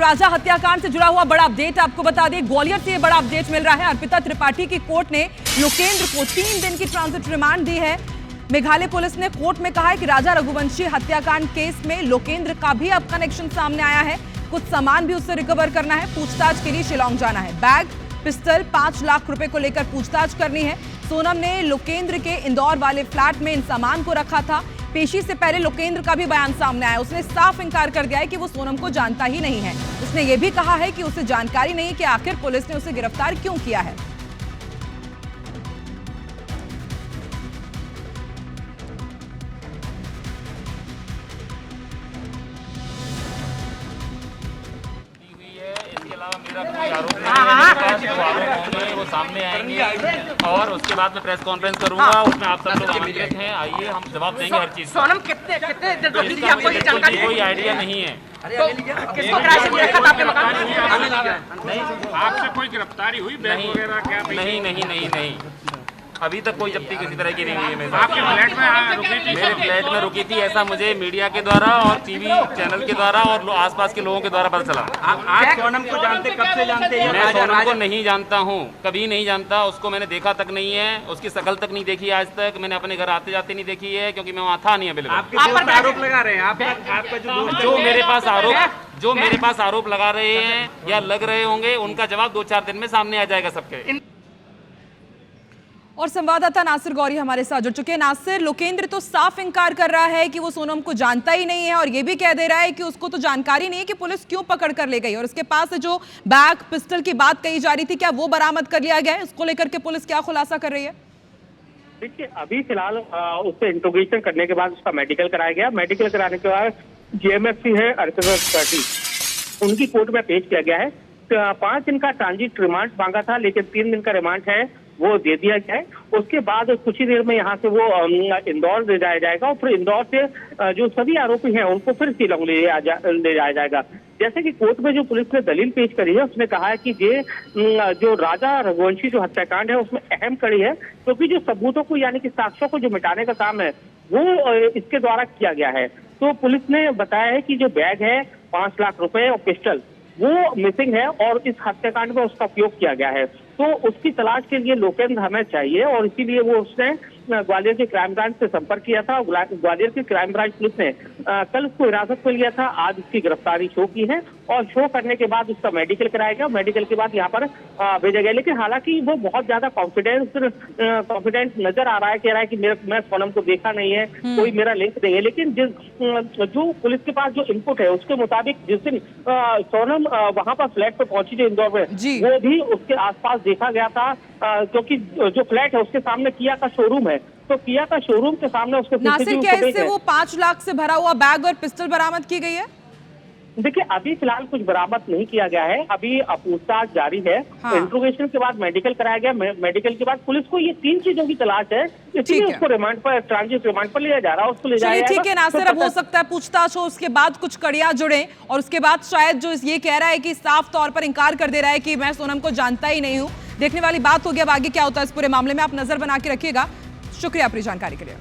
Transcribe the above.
राजा हत्याकांड से जुड़ा हुआ बड़ा अपडेट आपको बता दें। ग्वालियर से ये बड़ा अपडेट मिल रहा है। अर्पिता त्रिपाठी की कोर्ट ने लोकेंद्र को 3 दिन की ट्रांजिट रिमांड दी है। मेघालय पुलिस ने कोर्ट में कहा है कि राजा रघुवंशी हत्याकांड केस में लोकेंद्र का भी अब कनेक्शन सामने आया है। कुछ सामान भी उससे रिकवर करना है। पूछताछ के लिए शिलांग जाना है। बैग, पिस्टल, 5 लाख रुपए को लेकर पूछताछ करनी है। सोनम ने लोकेंद्र के इंदौर वाले फ्लैट में इन सामान को रखा था। पेशी से पहले लोकेंद्र का भी बयान सामने आया। उसने साफ इंकार कर दिया है कि वो सोनम को जानता ही नहीं है। उसने ये भी कहा है कि उसे जानकारी नहीं कि आखिर पुलिस ने उसे गिरफ्तार क्यों किया है। मेरा कोई आरोप नहीं है, वो सामने आएंगे और उसके बाद मैं प्रेस कॉन्फ्रेंस करूंगा। उसमें आप सब लोग आमंत्रित हैं, आइए हम जवाब देंगे हर चीज। सोनम कितने आपको ये जानकारी कोई आइडिया नहीं है। तो किसको किराए से रखा था आपके मकान नहीं, आपसे कोई गिरफ्तारी हुई बैग वगैरह क्या? नहीं, अभी तक कोई जब्ती किसी तरह की नहीं हुई है। मेरे आपके फ्लैट में रुकी थी? मेरे फ्लैट में रुकी थी, ऐसा मुझे मीडिया के द्वारा और टीवी चैनल के द्वारा और आसपास के लोगों के द्वारा पता चला। आप सोनम को जानते, कब से जानते हैं? मैं सोनम को नहीं जानता हूँ, कभी नहीं जानता। उसको मैंने देखा तक नहीं है, उसकी शक्ल तक नहीं देखी आज तक। मैंने अपने घर आते जाते नहीं देखी है, क्योंकि मैं वहाँ था नहीं अवेलेबल। आपके आरोप लगा रहे हैं आपका जो मेरे पास आरोप लगा रहे हैं या लग रहे होंगे, उनका जवाब 2-4 दिन में सामने आ जाएगा सबके। और संवाददाता नासिर गौरी हमारे साथ जुड़ चुके हैं। नासिर, लोकेंद्र तो साफ इंकार कर रहा है कि वो सोनम को जानता ही नहीं है और ये भी कह दे रहा है कि उसको तो जानकारी नहीं है कि पुलिस क्यों पकड़ कर ले गई। और उसके पास जो बैग, पिस्टल की बात कही जा रही थी, क्या वो बरामद कर लिया गया है? उसको लेकर के पुलिस क्या खुलासा कर रही है? देखिए, अभी फिलहाल उससे इंट्रोगेशन करने के बाद उसका मेडिकल कराया गया। मेडिकल कराने के बाद जेएमएफसी है अर्पिता त्रिपाठी, उनकी कोर्ट में पेश किया गया है। 5 दिन का ट्रांजिट रिमांड मांगा था, लेकिन 3 दिन का रिमांड है वो दे दिया गया है। उसके बाद कुछ ही देर में यहाँ से वो इंदौर ले जाया जाएगा और फिर इंदौर से जो सभी आरोपी हैं उनको फिर शिलांग ले जाया जाएगा। जैसे कि कोर्ट में जो पुलिस ने दलील पेश करी है, उसने कहा है कि ये जो राजा रघुवंशी जो हत्याकांड है उसमें अहम कड़ी है, क्योंकि जो सबूतों को यानी कि साक्ष्यों को जो मिटाने का काम है वो इसके द्वारा किया गया है। तो पुलिस ने बताया है कि जो बैग है, 5 लाख रुपए और पिस्टल, वो मिसिंग है और इस हत्याकांड में उसका उपयोग किया गया है। तो उसकी तलाश के लिए लोकेंद्र हमें चाहिए और इसीलिए वो उसने ग्वालियर के क्राइम ब्रांच से संपर्क किया था। ग्वालियर की क्राइम ब्रांच पुलिस ने कल उसको हिरासत में लिया था। आज उसकी गिरफ्तारी शो की है और शो करने के बाद उसका मेडिकल कराया गया। मेडिकल के बाद यहाँ पर भेजा गया। लेकिन हालांकि वो बहुत ज्यादा कॉन्फिडेंट नजर आ रहा है। कह रहा है कि मैं सोनम को देखा नहीं है, कोई मेरा लिंक नहीं है। लेकिन जो पुलिस के पास जो इनपुट है उसके मुताबिक जिस दिन सोनम वहां पर फ्लैट पर पहुंची जो इंदौर में, वो भी उसके आसपास देखा गया था, क्योंकि जो फ्लैट है उसके सामने किया का शोरूम है। तो किया का शोरूम के सामने उसके नासिर, क्या इससे वो 5 लाख से भरा हुआ बैग और पिस्टल बरामद की गई है? देखिए, अभी फिलहाल कुछ बरामद नहीं किया गया है। अभी पूछताछ जारी है। हाँ। इंट्रोगेशन के बाद मेडिकल कराया गया। मेडिकल के बाद पुलिस को ये 3 चीजों की तलाश है, इसलिए उसको रिमांड पर, ट्रांजिट रिमांड पर लिया जा रहा है। उसको ले जाया ठीक है नासिर, अब हो सकता है पूछताछ हो, उसके बाद कुछ कड़ियां जुड़े और उसके बाद शायद जो ये कह रहा है कि साफ तौर पर इंकार कर दे रहा है कि मैं सोनम को जानता ही नहीं हूँ। देखने वाली बात होगी अब आगे क्या होता है इस पूरे मामले में। आप नजर बना के रखिएगा। शुक्रिया अपनी जानकारी के लिए।